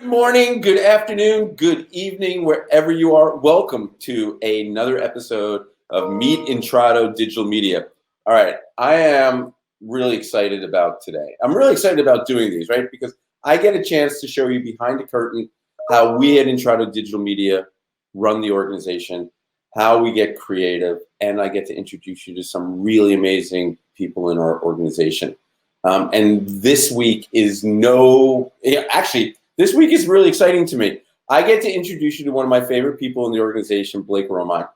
Good morning, good afternoon, good evening, wherever you are. Welcome to another episode of Meet Intrado Digital Media. All right, I am really excited about today. I'm really excited about doing these, right? Because I get a chance to show you behind the curtain how we at Intrado Digital Media run the organization, how we get creative, and I get to introduce you to some really amazing people in our organization. And this week is this week is really exciting to me. I get to introduce you to one of my favorite people in the organization, Blake Romine.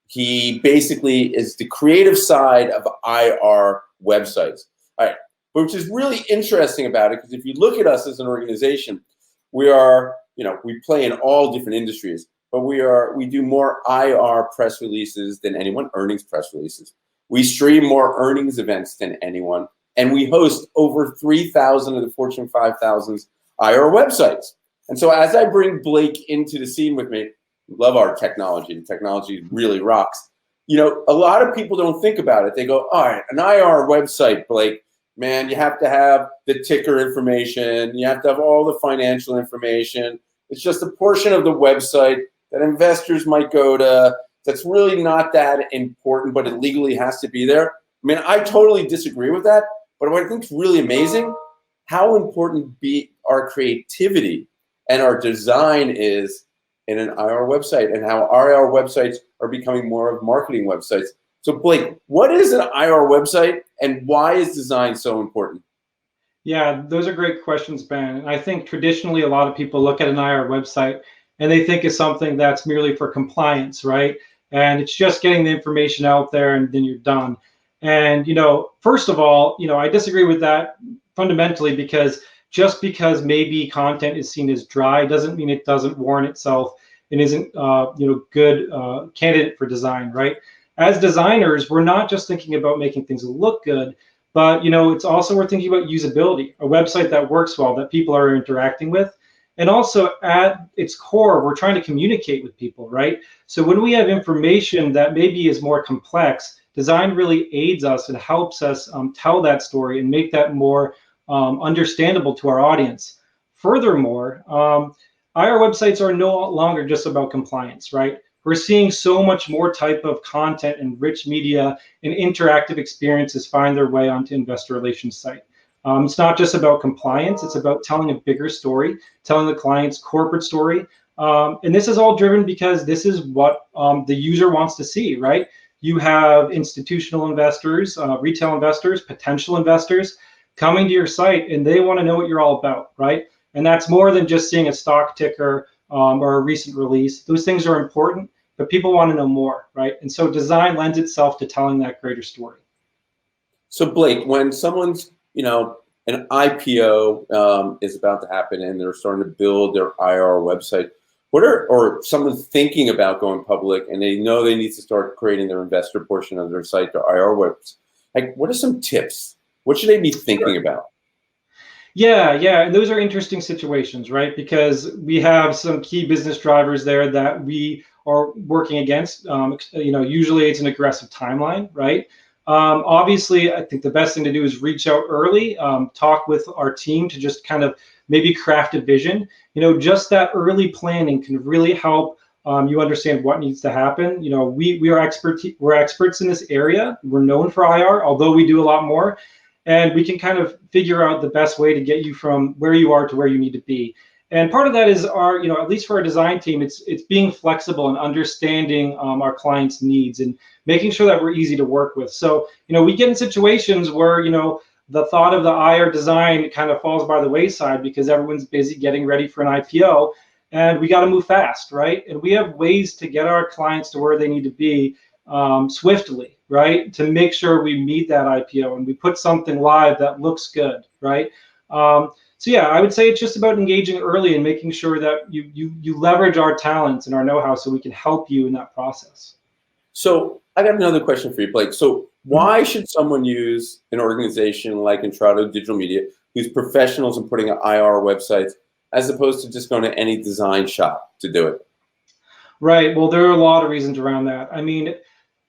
He basically is the creative side of IR websites. All right, but which is really interesting about it, because if you look at us as an organization, we are, we play in all different industries, but we do more IR press releases than anyone, earnings press releases. We stream more earnings events than anyone, and we host over 3,000 of the Fortune 5000's IR websites. And so as I bring Blake into the scene with me, love our technology. The technology really rocks. A lot of people don't think about it. They go, all right, an IR website, Blake, man, you have to have the ticker information. You have to have all the financial information. It's just a portion of the website that investors might go to that's really not that important, but it legally has to be there. I mean, I totally disagree with that. But what I think is really amazing, how important our creativity and our design is in an IR website, and how IR websites are becoming more of marketing websites. So Blake, what is an IR website and why is design so important? Yeah, those are great questions, Ben. And I think traditionally a lot of people look at an IR website and they think it's something that's merely for compliance, right? And it's just getting the information out there and then you're done. And, first of all, I disagree with that fundamentally, because just because maybe content is seen as dry doesn't mean it doesn't warrant itself and isn't, good candidate for design, right? As designers, we're not just thinking about making things look good, but it's also we're thinking about usability, a website that works well, that people are interacting with. And also at its core, we're trying to communicate with people, right? So when we have information that maybe is more complex, design really aids us and helps us tell that story and make that more understandable to our audience. Furthermore, IR websites are no longer just about compliance, right? We're seeing so much more type of content and rich media and interactive experiences find their way onto investor relations site. It's not just about compliance, it's about telling a bigger story, telling the client's corporate story. And this is all driven because this is what the user wants to see, right? You have institutional investors, retail investors, potential investors coming to your site, and they want to know what you're all about, right? And that's more than just seeing a stock ticker or a recent release. Those things are important, but people want to know more, right? And so design lends itself to telling that greater story. So Blake, when someone's, an IPO is about to happen and they're starting to build their IR website, or someone's thinking about going public and they know they need to start creating their investor portion of their site, their IR webs, like what are some tips? What should they be thinking about? Yeah, and those are interesting situations, right? Because we have some key business drivers there that we are working against. Usually it's an aggressive timeline, right? Obviously, I think the best thing to do is reach out early, talk with our team to just kind of maybe craft a vision. Just that early planning can really help you understand what needs to happen. We're experts in this area. We're known for IR, although we do a lot more. And we can kind of figure out the best way to get you from where you are to where you need to be. And part of that is at least for our design team, it's being flexible and understanding our clients' needs and making sure that we're easy to work with. So, we get in situations where, the thought of the IR design kind of falls by the wayside because everyone's busy getting ready for an IPO and we got to move fast, right? And we have ways to get our clients to where they need to be swiftly, right? To make sure we meet that IPO and we put something live that looks good, right? So yeah, I would say it's just about engaging early and making sure that you leverage our talents and our know-how so we can help you in that process. So I got another question for you, Blake. So why should someone use an organization like Intrado Digital Media, who's professionals in putting IR websites, as opposed to just going to any design shop to do it? Right. Well, there are a lot of reasons around that. I mean,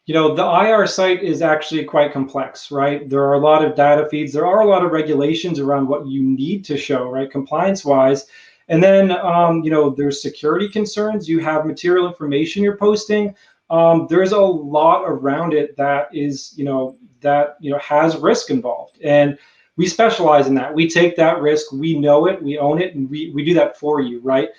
the IR site is actually quite complex, right? There are a lot of data feeds. There are a lot of regulations around what you need to show, right, compliance-wise. And then, there's security concerns. You have material information you're posting. There's a lot around it that is, has risk involved. And we specialize in that. We take that risk. We know it. We own it. And we do that for you, right?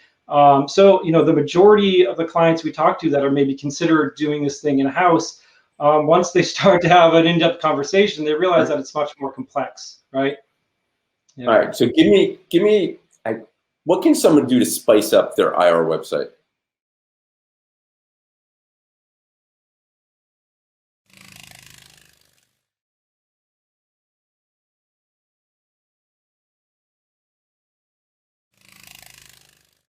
So, the majority of the clients we talk to that are maybe consider doing this thing in-house, once they start to have an in-depth conversation, they realize that it's much more complex, right? Yeah. All right. So give me, what can someone do to spice up their IR website?